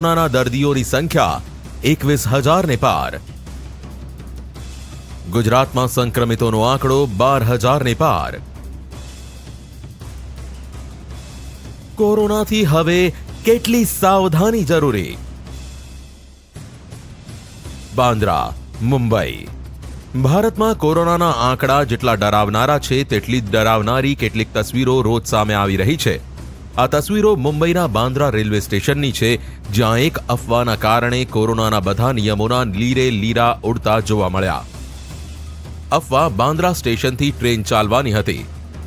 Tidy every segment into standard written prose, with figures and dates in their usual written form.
કોરોનાના દર્દીઓની સંખ્યા 21,000 ને પાર. ગુજરાતમાં સંક્રમિતોનો આંકડો 12,000 ને પાર. કોરોનાથી હવે કેટલી સાવધાની જરૂરી? બાંદ્રા, મુંબઈ. ભારતમાં કોરોનાના આંકડા જેટલા ડરાવનારા છે તેટલી જ ડરાવનારી કેટલીક તસવીરો રોજ સામે આવી રહી છે. આ તસવીરો મુંબઈના બાંદ્રા રેલવે સ્ટેશનની છે, જ્યાં એક અફવાના કારણે કોરોનાના બધા નિયમોના લીરે લીરા ઉડતા જોવા મળ્યા. અફવા બાંદ્રા સ્ટેશનથી ટ્રેન ચાલવાની હતી,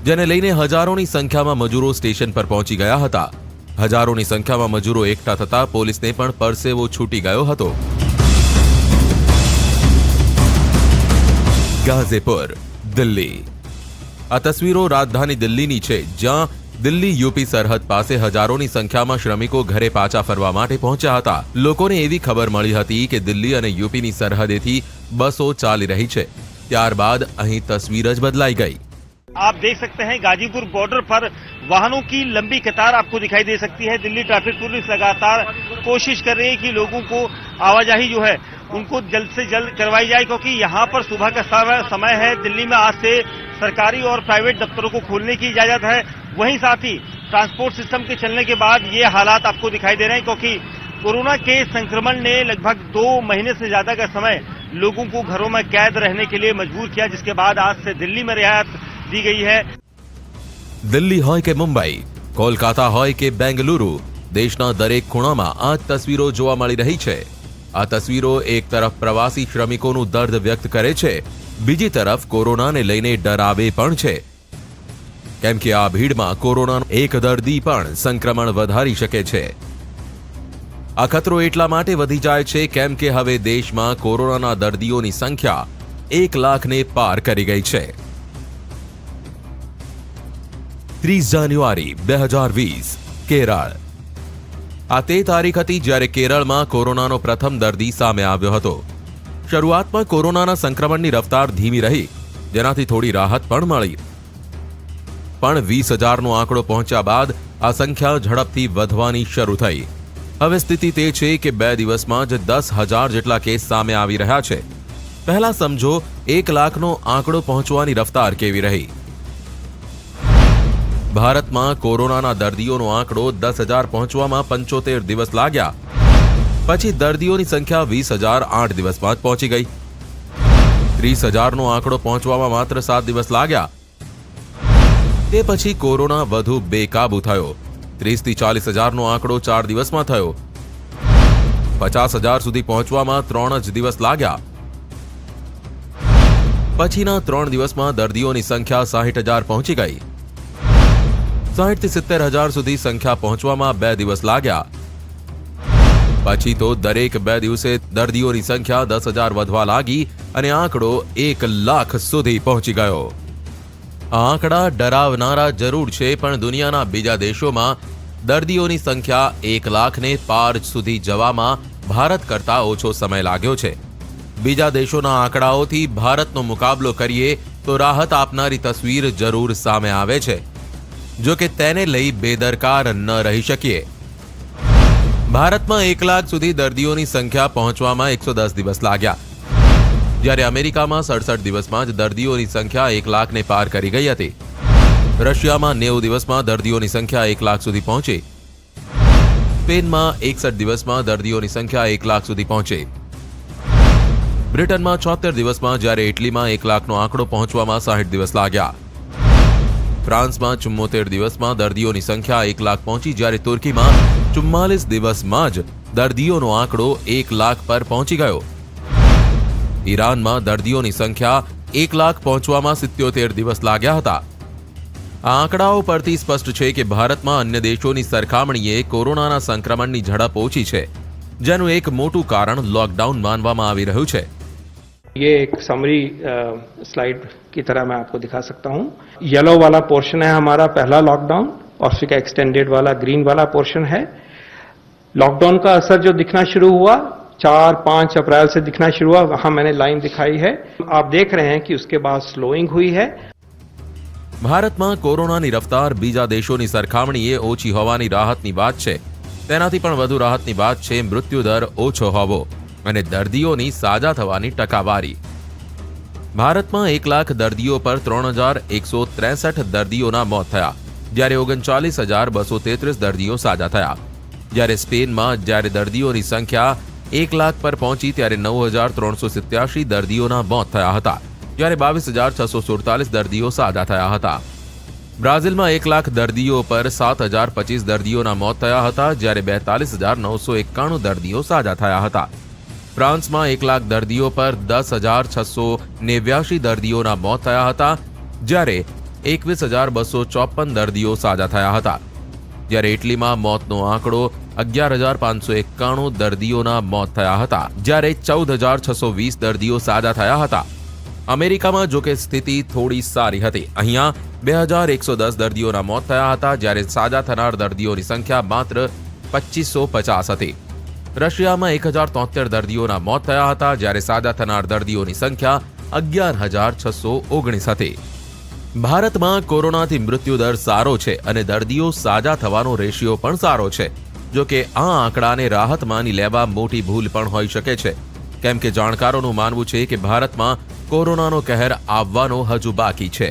જેને લઈને હજારોની સંખ્યામાં મજૂરો સ્ટેશન પર પહોંચી ગયા હતા. હજારોની સંખ્યામાં મજૂરો એકઠા થતા પોલીસને પણ પરસેવો છૂટી ગયો હતો. ગાઝીપુર, દિલ્હી. આ તસવીરો રાજધાની દિલ્હીની છે, જ્યાં દિલ્હી યુપી સરહદ પાસે હજારોની સંખ્યામાં શ્રમિકો ઘરે પાછા ફરવા માટે પહોંચ્યા હતા. લોકોને એવી ખબર મળી હતી કે દિલ્હી અને યુપીની સરહદેથી બસો ચાલી રહી છે. ત્યારબાદ અહીં તસવીર જ બદલાઈ ગઈ. आप देख सकते हैं गाजीपुर बॉर्डर पर वाहनों की लंबी कतार आपको दिखाई दे सकती है. दिल्ली ट्रैफिक पुलिस लगातार कोशिश कर रही है कि लोगों को आवाजाही जो है उनको जल्द से जल्द करवाई जाए, क्योंकि यहाँ पर सुबह का समय है. दिल्ली में आज से सरकारी और प्राइवेट दफ्तरों को खोलने की इजाजत है. वहीं साथ ही ट्रांसपोर्ट सिस्टम के चलने के बाद ये हालात आपको दिखाई दे रहे हैं, क्योंकि कोरोना के संक्रमण ने लगभग 2 महीने से ज्यादा का समय लोगों को घरों में कैद रहने के लिए मजबूर किया, जिसके बाद आज से दिल्ली में रियायत दी गई है. દિલ્હી હોય કે મુંબઈ, કોલકાતા હોય કે બેંગલુરુ, દેશના દરેક ખૂણામાં આ તસવીરો જોવા મળી રહી છે. આ તસવીરો એક તરફ પ્રવાસી શ્રમિકોનું દર્દ વ્યક્ત કરે છે, બીજી તરફ કોરોનાને લઈને ડરાવે પણ છે, કેમ કે આ ભીડમાં કોરોનાનો એક દર્દી પણ સંક્રમણ વધારી શકે છે. આ ખતરો એટલા માટે વધી જાય છે કેમ કે હવે દેશમાં કોરોનાના દર્દીઓની સંખ્યા 1 લાખને પાર કરી ગઈ છે. 30 જાન્યુઆરી 2020, કેરળ. આ તે તારીખ હતી જ્યારે કેરળમાં કોરોનાનો પ્રથમ દર્દી સામે આવ્યો હતો. શરૂઆતમાં કોરોનાના સંક્રમણની રફતાર ધીમી રહી, જેનાથી થોડી રાહત પણ મળી. પણ 20,000નો આંકડો પહોંચ્યા બાદ આ સંખ્યા ઝડપથી વધવાની શરૂ થઈ. હવે સ્થિતિ તે છે કે 2 દિવસમાં જ 10,000 જેટલા કેસ સામે આવી રહ્યા છે. પહેલા સમજો 1 લાખનો આંકડો પહોંચવાની રફતાર કેવી રહી. ભારતમાં કોરોનાના દર્દીઓનો આંકડો 10,000 પહોંચવામાં 75 દિવસ લાગ્યા. પછી દર્દીઓની સંખ્યા 20,000 8 દિવસમાં જ પહોંચી ગઈ. 30,000નો આંકડો પહોંચવામાં માત્ર 7 દિવસ લાગ્યા. તે પછી કોરોના વધુ બેકાબૂ થયો. 30 થી 40,000નો આંકડો 4 દિવસમાં થયો. 50,000 સુધી પહોંચવામાં 3 જ દિવસ લાગ્યા. પછીના 3 દિવસમાં દર્દીઓની સંખ્યા 60,000 પહોંચી ગઈ. 60 થી 70,000 સુધી સંખ્યા પહોંચવામાં 2 દિવસ લાગ્યા. પછી તો દરેક 2 દિવસે દર્દીઓની સંખ્યા 10,000 વધવા લાગી અને આંકડો 1 લાખ સુધી પહોંચી ગયો. આ આંકડા ડરાવનારા જરૂર છે, પણ દુનિયાના બીજા દેશોમાં દર્દીઓની સંખ્યા 1 લાખને પાર સુધી જવામાં ભારત કરતાં ઓછો સમય લાગ્યો છે. બીજા દેશોના આંકડાઓથી ભારતનો મુકાબલો કરીએ તો રાહત આપનારી તસવીર જરૂર સામે આવે છે, જો કે તેને લઈ બેદરકાર ન રહી શકીએ. ભારતમાં 1 લાખ સુધી દર્દીઓની સંખ્યા પહોંચવામાં 110 દિવસ લાગ્યા, જ્યારે અમેરિકામાં 67 દિવસમાં જ દર્દીઓની સંખ્યા 1 લાખને પાર કરી ગઈ હતી. રશિયામાં 90 દિવસમાં દર્દીઓની સંખ્યા 1 લાખ સુધી પહોંચી. સ્પેનમાં 61 દિવસમાં દર્દીઓની સંખ્યા 1 લાખ સુધી પહોંચી. બ્રિટનમાં 74 દિવસમાં, જ્યારે ઇટલીમાં 1 લાખનો આંકડો પહોંચવામાં 60 દિવસ લાગ્યા. ફ્રાન્સમાં 74 દિવસમાં દર્દીઓની સંખ્યા 1 લાખ પહોંચી, જ્યારે તુર્કીમાં 44 દિવસમાં જ દર્દીઓનો આંકડો 1 લાખ પર પહોંચી ગયો. ઈરાનમાં દર્દીઓની સંખ્યા 1 લાખ પહોંચવામાં 77 દિવસ લાગ્યા હતા. આ આંકડાઓ પરથી સ્પષ્ટ છે કે ભારતમાં અન્ય દેશોની સરખામણીએ કોરોનાના સંક્રમણની ઝડપ ઓછી છે, જેનું એક મોટું કારણ લોકડાઉન માનવામાં આવી રહ્યું છે. ये एक समरी स्लाइड की तरह मैं आपको दिखा सकता हूँ. येलो वाला पोर्शन है हमारा पहला लॉकडाउन और फिर का एक्सटेंडेड वाला ग्रीन वाला पोर्शन है. लॉकडाउन का असर जो दिखना शुरू हुआ 4-5 अप्रैल से दिखना शुरू हुआ, वहां मैंने लाइन दिखाई है. आप देख रहे हैं कि उसके बाद स्लोइंग हुई है. ભારતમાં કોરોનાની રફતાર બીજા દેશોની સરખામણીએ ઓછી હોવાની રાહતની વાત છે. તેનાથી પણ વધુ રાહતની વાત છે મૃત્યુદર ઓછો હોવો અને દર્દીઓની સાજા થવાની ટકાવારી. ભારતમાં 1 લાખ દર્દીઓ પર 3,163 દર્દીઓના મોત થયા, જ્યારે 39,233 દર્દીઓ સાજા થયા. જ્યારે સ્પેનમાં જ્યારે દર્દીઓની સંખ્યા 1 લાખ પર પહોંચી ત્યારે 9,387 દર્દીઓના મોત થયા હતા, જ્યારે 22,647 દર્દીઓ સાજા થયા હતા. બ્રાઝિલમાં 1 લાખ દર્દીઓ પર 7,025 દર્દીઓના મોત થયા હતા, જ્યારે 42,991 દર્દીઓ સાજા થયા હતા. ફ્રાન્સમાં 1 લાખ દર્દીઓ પર 10,689 દર્દીઓના મોત થયા હતા, જ્યારે 21,254 દર્દીઓ સાજા થયા હતા. જ્યારે ઇટલીમાં મોતનો આંકડો 11,591 દર્દીઓના મોત થયા હતા, જ્યારે 14,620 દર્દીઓ સાજા થયા હતા. અમેરિકામાં જો કે સ્થિતિ થોડી સારી હતી. અહીંયા 2,110 દર્દીઓના મોત થયા હતા, જ્યારે સાજા થનાર દર્દીઓની સંખ્યા માત્ર 2,550 હતી. રશિયામાં 1,073 દર્દીઓના મોત થયા હતા, જ્યારે સાજા થનાર દર્દીઓની સંખ્યા 11,619 હતી. ભારતમાં કોરોનાથી મૃત્યુદર સારો છે અને દર્દીઓ સાજા થવાનો રેશિયો પણ સારો છે. જો કે આ આંકડાને રાહત માની લેવા મોટી ભૂલ પણ હોઈ શકે છે, કેમ કે જાણકારોનું માનવું છે કે ભારતમાં कोरोना कहर आववानो हजू बाकी छे।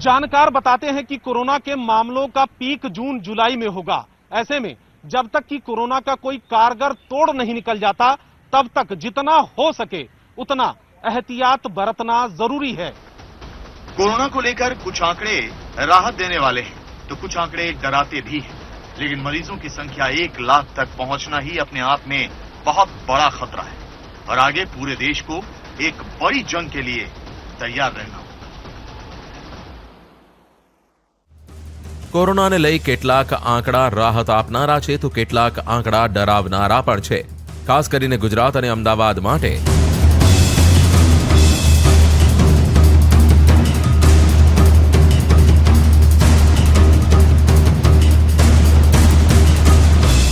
जानकार बताते हैं कि कोरोना के मामलों का पीक जून जुलाई में होगा। ऐसे में जब तक कि कोरोना का कोई कारगर तोड़ नहीं निकल जाता, तब तक जितना हो सके उतना एहतियात बरतना जरूरी है। कोरोना को लेकर कुछ आंकड़े राहत देने वाले हैं तो कुछ आंकड़े डराते भी हैं, लेकिन मरीजों की संख्या 1 लाख तक पहुंचना ही अपने आप में बहुत बड़ा खतरा है और आगे पूरे देश को एक बड़ी जंग के लिए तैयार रहना होगा। कोरोना ने लई કેટલાક આંકડા રાહત આપનારા છે તો કેટલાક આંકડા ડરાવનારા પણ છે, ખાસ કરીને ગુજરાત અને અમદાવાદ માટે।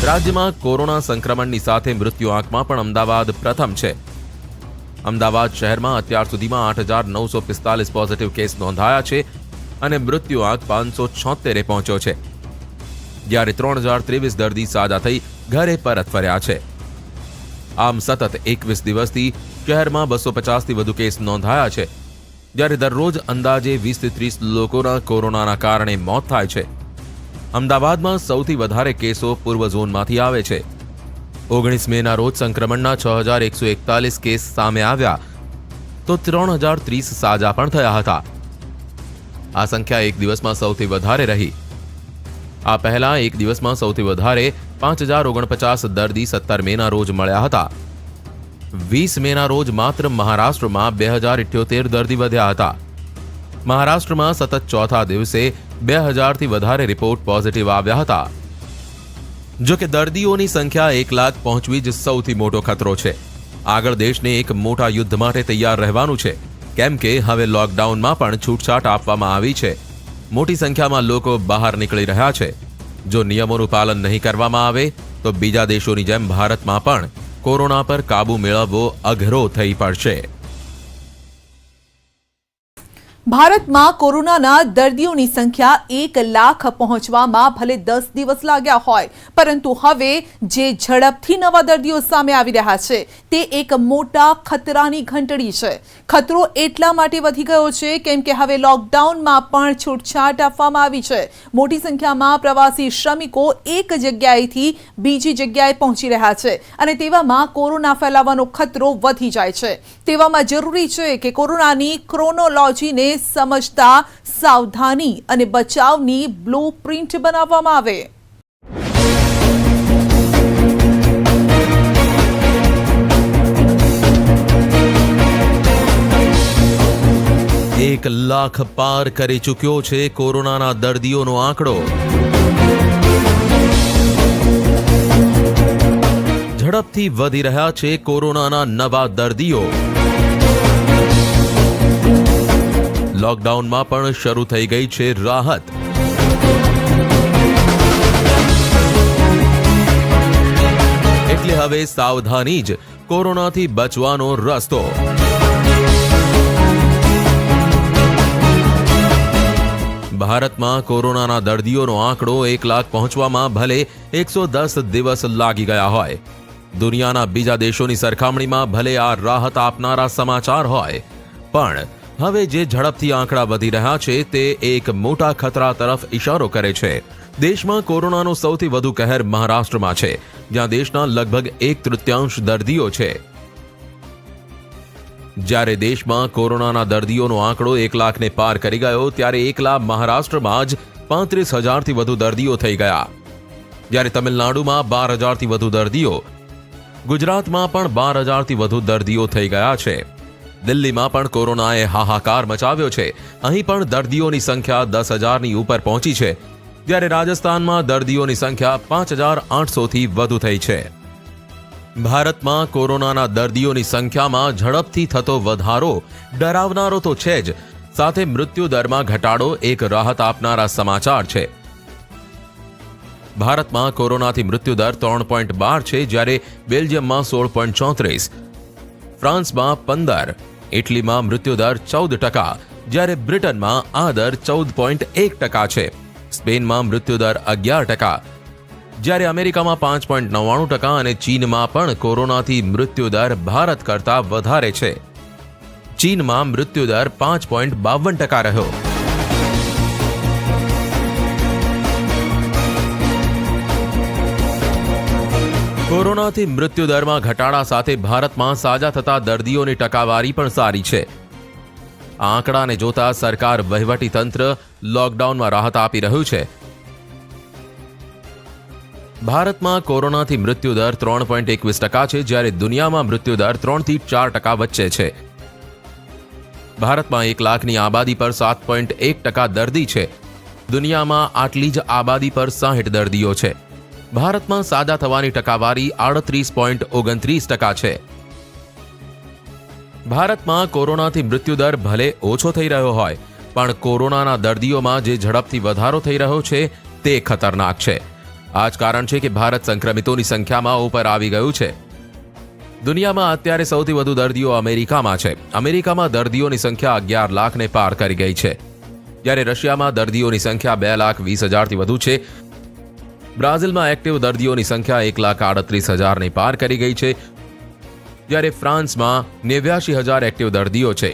રાજ્યમાં કોરોના સંક્રમણની સાથે મૃત્યુ આંકમાં પણ અમદાવાદ પ્રથમ છે। અમદાવાદ શહેરમાં અત્યાર સુધીમાં 8,945 પોઝિટિવ કેસ નોંધાયા છે અને મૃત્યુ આંક 576 પહોંચ્યો છે, જ્યારે 3,023 દર્દી સાજા થઈ ઘરે પરત ફર્યા છે। આમ સતત 21 દિવસથી શહેરમાં 250થી વધુ કેસ નોંધાયા છે, જ્યારે દરરોજ અંદાજે 20થી 30 લોકોના કોરોનાના કારણે મોત થાય છે। અમદાવાદમાં સૌથી વધારે કેસો પૂર્વ ઝોનમાંથી આવે છે। 19 મેના રોજ સંક્રમણના 6,141 કેસ સામે આવ્યા તો 3,030 સાજા પણ થયા હતા। આ સંખ્યા એક દિવસમાં સૌથી વધારે રહી। આ પહેલા એક દિવસમાં સૌથી વધારે 5,049 દર્દી 17 મેના રોજ મળ્યા હતા। 20 મેના રોજ માત્ર મહારાષ્ટ્રમાં 2,078 દર્દી વધ્યા હતા। મહારાષ્ટ્રમાં સતત ચોથા દિવસે 2,000થી વધારે રિપોર્ટ પોઝિટિવ આવ્યા હતા। જો કે દર્દીઓની સંખ્યા 1 લાખ પહોંચવી જ સૌથી મોટો ખતરો છે। આગળ દેશને એક મોટા યુદ્ધ માટે તૈયાર રહેવાનું છે, કેમ કે હવે લોકડાઉનમાં પણ છૂટછાટ આપવામાં આવી છે। મોટી સંખ્યામાં લોકો બહાર નીકળી રહ્યા છે। જો નિયમોનું પાલન નહીં કરવામાં આવે તો બીજા દેશોની જેમ ભારતમાં પણ કોરોના પર કાબુ મેળવવો અઘરો થઈ પડશે। ભારતમાં કોરોનાના દર્દીઓની સંખ્યા 1 લાખ પહોંચવામાં ભલે 10 દિવસ લાગ્યા હોય, પરંતુ હવે જે ઝડપથી નવા દર્દીઓ સામે આવી રહ્યા છે તે એક મોટા ખતરાની ઘંટડી છે। ખતરો એટલા માટે વધી ગયો છે કેમ કે હવે લોકડાઉનમાં પણ છૂટછાટ આપવામાં આવી છે। મોટી સંખ્યામાં પ્રવાસી શ્રમિકો એક જગ્યાએથી બીજી જગ્યાએ પહોંચી રહ્યા છે અને તેવામાં કોરોના ફેલાવાનો ખતરો વધી જાય છે। તેવામાં જરૂરી છે કે કોરોનાની ક્રોનોલોજીને समझता सावधानी અને બચાવની બ્લુપ્રિન્ટ બનાવવામાં આવે। 1 લાખ પાર કરી ચૂક્યો છે કોરોનાના દર્દીઓનો આંકડો। ઝડપથી વધી રહ્યા છે કોરોનાના નવા દર્દીઓ। લોકડાઉનમાં પણ શરૂ થઈ ગઈ છે રાહત। એટલે હવે સાવધાની જ કોરોનાથી બચવાનો રસ્તો। ભારતમાં કોરોનાના દર્દીઓનો આંકડો 1 લાખ પહોંચવામાં ભલે 110 દિવસ લાગી ગયા હોય, દુનિયાના બીજા દેશોની સરખામણીમાં ભલે આ રાહત આપનારા સમાચાર હોય, પણ હવે જે ઝડપથી આંકડા વધી રહ્યા છે તે એક મોટા ખતરા તરફ ઇશારો કરે છે. દેશમાં કોરોનાનો સૌથી વધુ કહેર મહારાષ્ટ્રમાં છે, જ્યાં દેશના લગભગ 1/3 દર્દીઓ છે. જ્યારે દેશમાં કોરોનાના દર્દીઓનો આંકડો 1 લાખને પાર કરી ગયો, ત્યારે એકલા મહારાષ્ટ્રમાં જ 35,000થી વધુ દર્દીઓ થઈ ગયા. જ્યારે તમિલનાડુમાં 12,000થી વધુ દર્દીઓ, ગુજરાતમાં પણ 12,000થી વધુ દર્દીઓ થઈ ગયા છે. દિલ્હીમાં પણ કોરોનાએ હાહાકાર મચાવ્યો છે. અહીં પણ દર્દીઓની સંખ્યા 10,000ની ઉપર પહોંચી છે, જ્યારે રાજસ્થાનમાં દર્દીઓની સંખ્યા 5,800થી વધુ થઈ છે. ભારતમાં કોરોનાના દર્દીઓની સંખ્યામાં ઝડપથી થતો વધારો ડરાવનારો તો છે જ, સાથે મૃત્યુદરમાં ઘટાડો એક રાહત આપનારા સમાચાર છે. ભારતમાં કોરોનાથી મૃત્યુદર 3.12 છે, જ્યારે બેલ્જિયમમાં 16.34, ફ્રાન્સમાં 15, ઇટલીમાં મૃત્યુદર 14%, જ્યારે બ્રિટનમાં આ દર 14.1% છે. સ્પેનમાં મૃત્યુદર 11%, જ્યારે અમેરિકામાં 5.99% અને ચીનમાં પણ કોરોનાથી મૃત્યુદર ભારત કરતાં વધારે છે. ચીનમાં મૃત્યુદર 5.52% રહ્યો. કોરોનાથી મૃત્યુદરમાં ઘટાડા સાથે ભારતમાં સાજા થતા દર્દીઓની ટકાવારી પણ સારી છે. આ આંકડાને જોતા સરકાર વહીવટીતંત્ર લોકડાઉનમાં રાહત આપી રહ્યું છે. ભારતમાં કોરોનાથી મૃત્યુદર 3.21% છે, જ્યારે દુનિયામાં મૃત્યુદર 3થી 4% વચ્ચે છે. ભારતમાં 1 લાખની આબાદી પર 7.1% દર્દી છે. દુનિયામાં આટલી જ આબાદી પર 60 દર્દીઓ છે. ભારતમાં સાજા થવાની ટકાવારી 38.29% છે. ભારતમાં કોરોનાથી મૃત્યુદર ભલે ઓછો થઈ રહ્યો હોય, પણ કોરોનાના દર્દીઓમાં જે ઝડપથી વધારો થઈ રહ્યો છે તે ખતરનાક છે. આ જ કારણ છે કે ભારત સંક્રમિતોની સંખ્યામાં ઉપર આવી ગયું છે. દુનિયામાં અત્યારે સૌથી વધુ દર્દીઓ અમેરિકામાં છે. અમેરિકામાં દર્દીઓની સંખ્યા 11 લાખને પાર કરી ગઈ છે, જ્યારે રશિયામાં દર્દીઓની સંખ્યા 2,20,000થી વધુ છે. બ્રાઝિલમાં એક્ટિવ દર્દીઓની સંખ્યા 1,38,000ને પાર કરી ગઈ છે, જ્યારે ફ્રાન્સમાં 89,000 એક્ટિવ દર્દીઓ છે.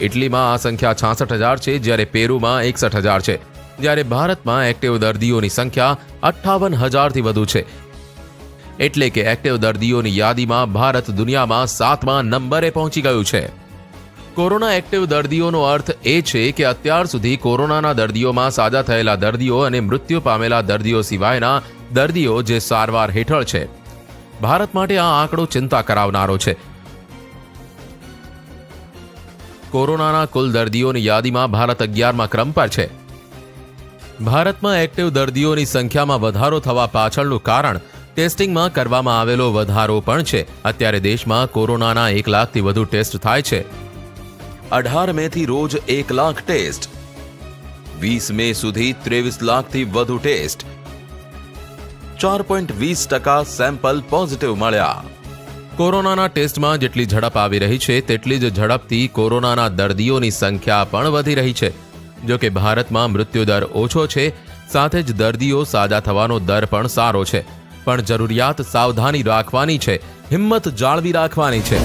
ઇટલીમાં આ સંખ્યા 66,000 છે, જ્યારે પેરુમાં 61,000 છે. જ્યારે ભારતમાં એક્ટિવ દર્દીઓની સંખ્યા 58,000થી વધુ છે. એટલે કે એક્ટિવ દર્દીઓની યાદીમાં ભારત દુનિયામાં 7મા નંબરે પહોંચી ગયું છે. કોરોના એક્ટિવ દર્દીઓનો અર્થ એ છે કે અત્યાર સુધી કોરોનાના દર્દીઓમાં સાજા થયેલા દર્દીઓ અને મૃત્યુ પામેલા દર્દીઓ સિવાયના દર્દીઓ જે સારવાર હેઠળ છે. ભારત માટે આ આંકડો ચિંતા કરાવનારો છે. કોરોનાના કુલ દર્દીઓની યાદીમાં ભારત 11મા ક્રમ પર છે. ભારતમાં એક્ટિવ દર્દીઓની સંખ્યામાં વધારો થવા પાછળનું કારણ ટેસ્ટિંગમાં કરવામાં આવેલો વધારો પણ છે. અત્યારે દેશમાં કોરોનાના 1 લાખથી વધુ ટેસ્ટ થાય છે. 18 મેથી રોજ 1 લાખ ટેસ્ટ, 20 મે સુધી 23 લાખથી વધુ ટેસ્ટ, 4.20% સેમ્પલ પોઝિટિવ મળ્યા. કોરોનાના ટેસ્ટમાં જેટલી ઝડપ આવી રહી છે તેટલી જ ઝડપથી કોરોનાના દર્દીઓની સંખ્યા પણ વધી રહી છે. જો કે ભારતમાં મૃત્યુદર ઓછો છે, સાથે જ દર્દીઓ સાજા થવાનો દર પણ સારો છે. પણ જરૂરિયાત સાવધાની રાખવાની છે, હિંમત જાળવી રાખવાની છે.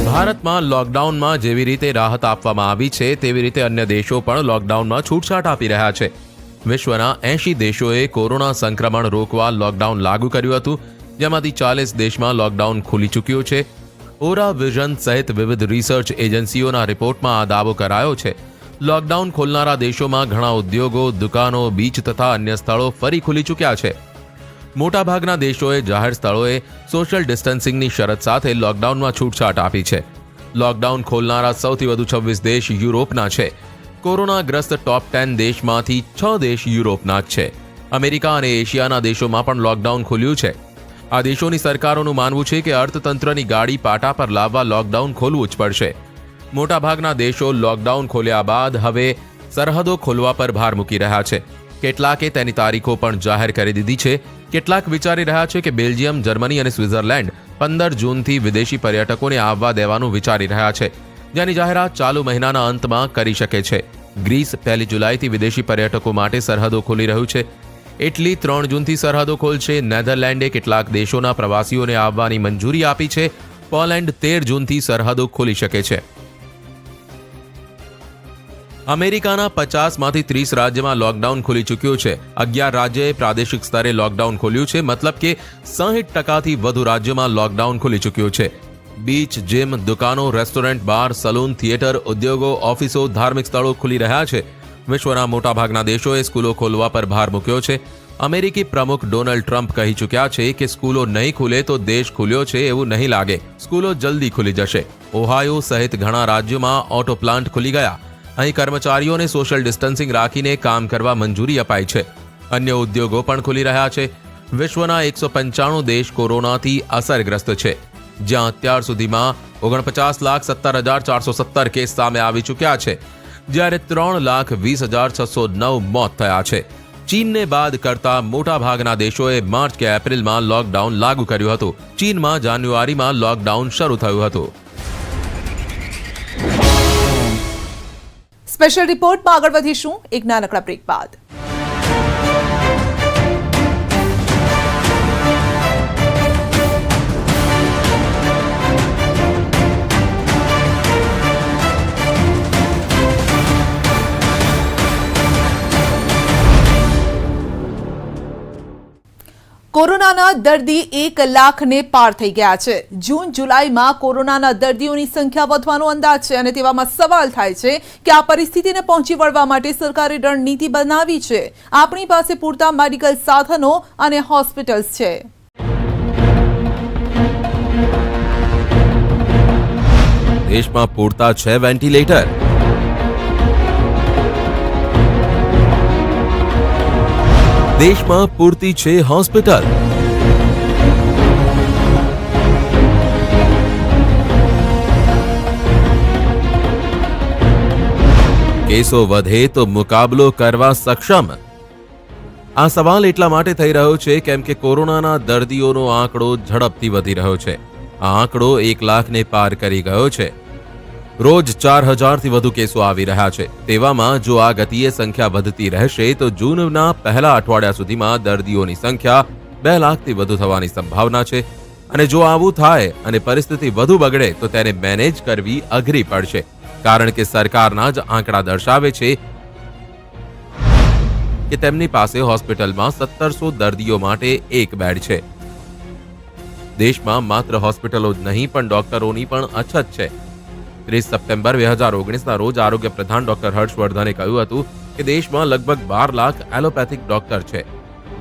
ભારતમાં લોકડાઉનમાં જેવી રીતે રાહત આપવામાં આવી છે તેવી રીતે અન્ય દેશો પણ લોકડાઉનમાં છૂટછાટ આપી રહ્યા છે. વિશ્વના 80 દેશોએ કોરોના સંક્રમણ રોકવા લોકડાઉન લાગુ કર્યું હતું, જેમાંથી 40 દેશમાં લોકડાઉન ખુલી ચૂક્યું છે. ઓરા વિઝન સહિત વિવિધ રિસર્ચ એજન્સીઓના રિપોર્ટમાં આ દાવો કરાયો છે. લોકડાઉન ખોલનારા દેશોમાં ઘણા ઉદ્યોગો, દુકાનો, બીચ તથા અન્ય સ્થળો ફરી ખુલી ચૂક્યા છે. મોટાભાગના દેશોએ જાહેર સ્થળોએ સોશિયલ ડિસ્ટન્સિંગની શરત સાથે લોકડાઉનમાં છૂટછાટ આપી છે. લોકડાઉન ખોલનારા સૌથી વધુ 26 દેશ યુરોપના છે. કોરોનાગ્રસ્ત ટોપ 10 દેશમાંથી 6 દેશ યુરોપના જ છે. અમેરિકા અને એશિયાના દેશોમાં પણ લોકડાઉન ખુલ્યું છે. આ દેશોની સરકારોનું માનવું છે કે અર્થતંત્રની ગાડી પાટા પર લાવવા લોકડાઉન ખોલવું જ પડશે. મોટાભાગના દેશો લોકડાઉન ખોલ્યા બાદ હવે સરહદો ખોલવા પર ભાર મૂકી રહ્યા છે. કેટલાકે તેની તારીખો પણ જાહેર કરી દીધી છે. કેટલાક વિચારી રહ્યા છે કે બેલ્જિયમ, જર્મની અને સ્વિટ્ઝરલેન્ડ 15 જૂનથી વિદેશી પર્યટકોને આવવા દેવાનું વિચારી રહ્યા છે, જેની જાહેરાત ચાલુ મહિનાના અંતમાં કરી શકે છે. ગ્રીસ 1 જુલાઈથી વિદેશી પર્યટકો માટે સરહદો ખોલી રહ્યું છે. ઇટલી 3 જૂનથી સરહદો ખોલશે. નેધરલેન્ડે કેટલાક દેશોના પ્રવાસીઓને આવવાની મંજૂરી આપી છે. પોલેન્ડ 13 જૂનથી સરહદો ખોલી શકે છે. અમેરિકાના 50માંથી 30 રાજ્યમાં લોકડાઉન ખુલી ચૂક્યું છે. 11 રાજ્યોએ પ્રાદેશિક સ્તરે લોકડાઉન ખોલ્યું છે. મતલબ કે 60%થી વધુ રાજ્યોમાં લોકડાઉન ખુલી ચૂક્યું છે. બીચ, જીમ, દુકાનો, રેસ્ટોરન્ટ, બાર, સલૂન, થિયેટર, ઉદ્યોગો, ઓફિસો, ધાર્મિક સ્થળો ખુલી રહ્યા છે. વિશ્વના મોટાભાગના દેશોએ સ્કૂલો ખોલવા પર ભાર મૂક્યો છે. અમેરિકી પ્રમુખ ડોનાલ્ડ ટ્રમ્પ કહી ચૂક્યા છે કે સ્કૂલો નહીં ખુલે તો દેશ ખુલ્યો છે એવું નહીં લાગે. સ્કૂલો જલ્દી ખુલી જશે. ઓહાયો સહિત ઘણા રાજ્યોમાં ઓટો પ્લાન્ટ ખુલી ગયા. અહીં કર્મચારીઓને સોશિયલ ડિસ્ટન્સિંગ રાખીને કામ કરવા મંજૂરી અપાઈ છે. અન્ય ઉદ્યોગો પણ ખુલી રહ્યા છે. વિશ્વના 195 દેશ કોરોનાથી અસરગ્રસ્ત છે, જ્યાં અત્યાર સુધીમાં 49,17,417 કેસ સામે આવી ચૂક્યા છે, જ્યારે 3,20,609 મોત થયા છે. ચીનને બાદ કરતા મોટા ભાગના દેશોએ માર્ચ કે એપ્રિલમાં લોકડાઉન લાગુ કર્યું હતું. ચીનમાં જાન્યુઆરીમાં લોકડાઉન શરૂ થયું હતું. સ્પેશિયલ રિપોર્ટમાં આગળ વધીશું એક નાનકડા બ્રેક બાદ. કોરોનાના દર્દી 1 લાખને પાર થઈ ગયા છે. જૂન જુલાઈમાં કોરોનાના દર્દીઓની સંખ્યા વધવાનો અંદાજ છે અને તેવામાં સવાલ થાય છે કે આ પરિસ્થિતિને પહોંચી વળવા માટે સરકારે રણનીતિ બનાવી છે. આપણી પાસે પૂરતા મેડિકલ સાધનો અને હોસ્પિટલ્સ છે. દેશમાં પૂરતા છે વેન્ટિલેટર. દેશમાં પૂરતી છે હોસ્પિટલ. કેસો વધે તો મુકાબલો કરવા સક્ષમ? આ સવાલ એટલા માટે થઈ રહ્યો છે કેમ કે કોરોનાના દર્દીઓનો આંકડો ઝડપથી વધી રહ્યો છે. આ આંકડો 1 લાખને પાર કરી ગયો છે. રોજ 4,000થી વધુ કેસો આવી રહ્યા છે. તેવામાં જો આ ગતિએ સંખ્યા વધતી રહેશે તો જૂનના પહેલા અઠવાડિયા સુધીમાં દર્દીઓની સંખ્યા 2 લાખથી વધુ થવાની સંભાવના છે. અને જો આવું થાય અને પરિસ્થિતિ વધુ બગડે તો તેને મેનેજ કરવી અઘરી પડશે, કારણ કે સરકારના જ આંકડા દર્શાવે છે કે તેમની પાસે હોસ્પિટલમાં 1700 દર્દીઓ માટે 1 બેડ છે. દેશમાં માત્ર હોસ્પિટલો જ નહીં પણ ડોક્ટરોની પણ અછત છે. 30 સપ્ટેમ્બર 2019ના રોજ આરોગ્ય પ્રધાન ડોક્ટર હર્ષવર્ધને કહ્યું હતું કે દેશમાં લગભગ 12 લાખ એલોપેથિક ડોક્ટર છે.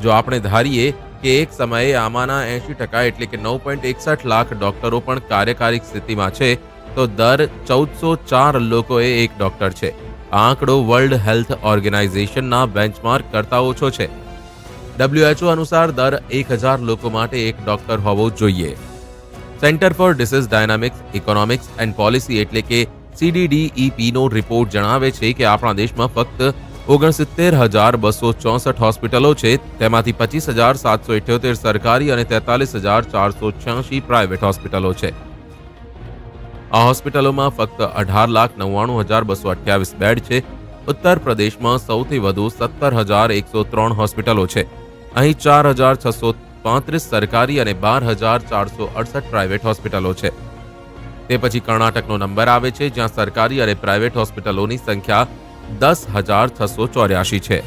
જો આપણે ધારીએ કે એક સમયે આમાંના 80% એટલે કે 9.61 લાખ ડોક્ટરો પણ કાર્યકારી સ્થિતિમાં છે તો દર 1404 લોકોએ 1 ડોક્ટર છે. આ આંકડો વર્લ્ડ હેલ્થ ઓર્ગેનાઇઝેશનના બેન્ચમાર્ક કરતા ઓછો છે. WHO અનુસાર દર 1000 લોકો માટે 1 ડોક્ટર હોવો જોઈએ. Centre for disease dynamics, economics and policy એટલે કે CDDEP નો રિપોર્ટ જણાવે છે કે આપણા દેશમાં ફક્ત 69,264 હોસ્પિટલો છે. તેમાંથી 25,778 સરકારી અને 43,486 પ્રાઇવેટ હોસ્પિટલો છે. આ હોસ્પિટલોમાં ફક્ત 18,99,228 બેડ છે. ઉત્તર પ્રદેશમાં સૌથી વધુ 17,103 હોસ્પિટલો છે. અહીં 4,635 સરકારી અને 12,468 પ્રાઇવેટ હોસ્પિટલો છે. તે પછી કર્ણાટકનો નંબર આવે છે, જ્યાં સરકારી અને પ્રાઇવેટ હોસ્પિટલોની સંખ્યા 10,684 છે.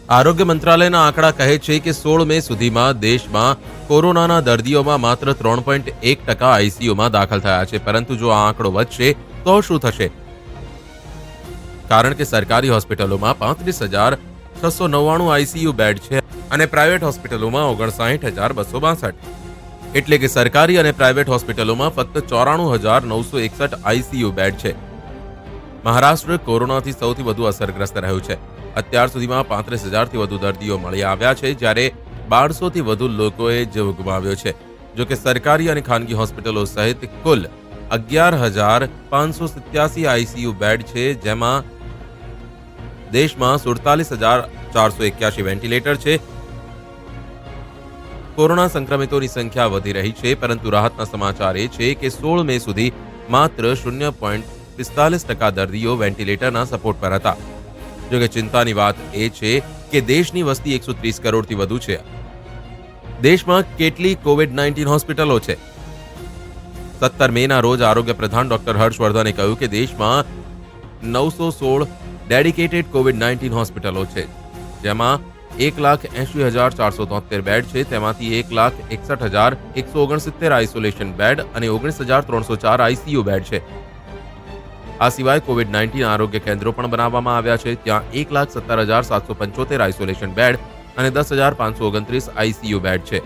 આરોગ્ય મંત્રાલયના આંકડા કહે છે કે 16 મે સુધીમાં દેશમાં કોરોનાના દર્દીઓમાં માત્ર 3.1% આઈસીયુમાં દાખલ થયા છે. પરંતુ જો આ આંકડો વધશે તો શું થશે? કારણ કે સરકારી હોસ્પિટલોમાં 35,699 આઈસીયુ બેડ છે અને પ્રાઇવેટ હોસ્પિટલોમાં 59,262. એટલે કે સરકારી અને પ્રાઇવેટ હોસ્પિટલોમાં ફક્ત 94,961 આઈસીયુ બેડ છે. મહારાષ્ટ્ર કોરોનાથી સૌથી વધુ અસરગ્રસ્ત રહ્યું છે. અત્યાર સુધીમાં 35,000થી વધુ દર્દીઓ મળી આવ્યા છે, જ્યારે 1200થી વધુ લોકોએ જીવ ગુમાવ્યો છે. જો કે સરકારી અને ખાનગી હોસ્પિટલો સહિત કુલ 11,587 આઈસીયુ બેડ છે, જેમાં દેશમાં 47,481 વેન્ટિલેટર છે. કોરોના સંક્રમિતોની સંખ્યા વધી રહી છે, પરંતુ રાહતના સમાચાર એ છે કે 16 મે સુધી માત્ર 0.45% દર્દીઓ વેન્ટિલેટરના સપોર્ટ પર હતા. જોકે ચિંતાની વાત એ છે કે દેશની વસ્તી 130 કરોડથી વધુ છે. દેશમાં કેટલી કોવિડ-19 હોસ્પિટલો છે? 17 મેના રોજ આરોગ્ય પ્રધાન ડોક્ટર હર્ષવર્ધને કહ્યું કે દેશમાં 916 ડેડિકેટેડ કોવિડ-19 હોસ્પિટલો છે, જેમાં 1,80,473 બેડ છે. તેમાંથી 1,61,169 આઇસોલેશન બેડ અને 19,304 આઈસીયુ બેડ છે. આ સિવાય કોવિડ-19 આરોગ્ય કેન્દ્રો પણ બનાવવામાં આવ્યા છે. ત્યાં 1,17,775 આઇસોલેશન બેડ અને 10,529 આઈસીયુ બેડ છે.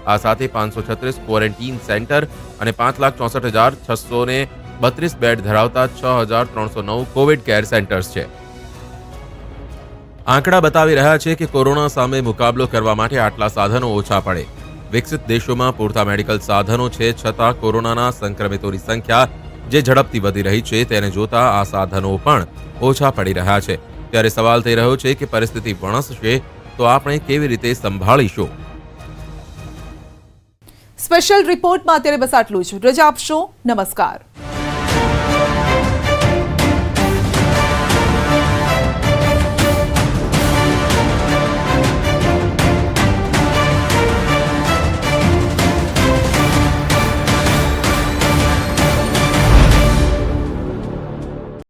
આ સાથે 536 ક્વોરન્ટીન સેન્ટર અને 5,64,632 બેડ ધરાવતા 6,309 કોવિડ કેર સેન્ટર્સ છે. આંકડા બતાવી રહ્યા છે કે કોરોના સામે મુકાબલો કરવા માટે આટલા સાધનો ઓછા પડે. વિકસિત દેશોમાં પૂરતા મેડિકલ સાધનો છે, છતાં કોરોનાના સંક્રમિતોની સંખ્યા જે ઝડપથી વધી રહી છે તેને જોતા આ સાધનો પણ ઓછા પડી રહ્યા છે. ત્યારે સવાલ થઈ રહ્યો છે કે પરિસ્થિતિ વણસશે તો આપણે કેવી રીતે સંભાળીશું? સ્પેશિયલ રિપોર્ટમાં અત્યારે બસ આટલું જ. રજા આપશો. નમસ્કાર.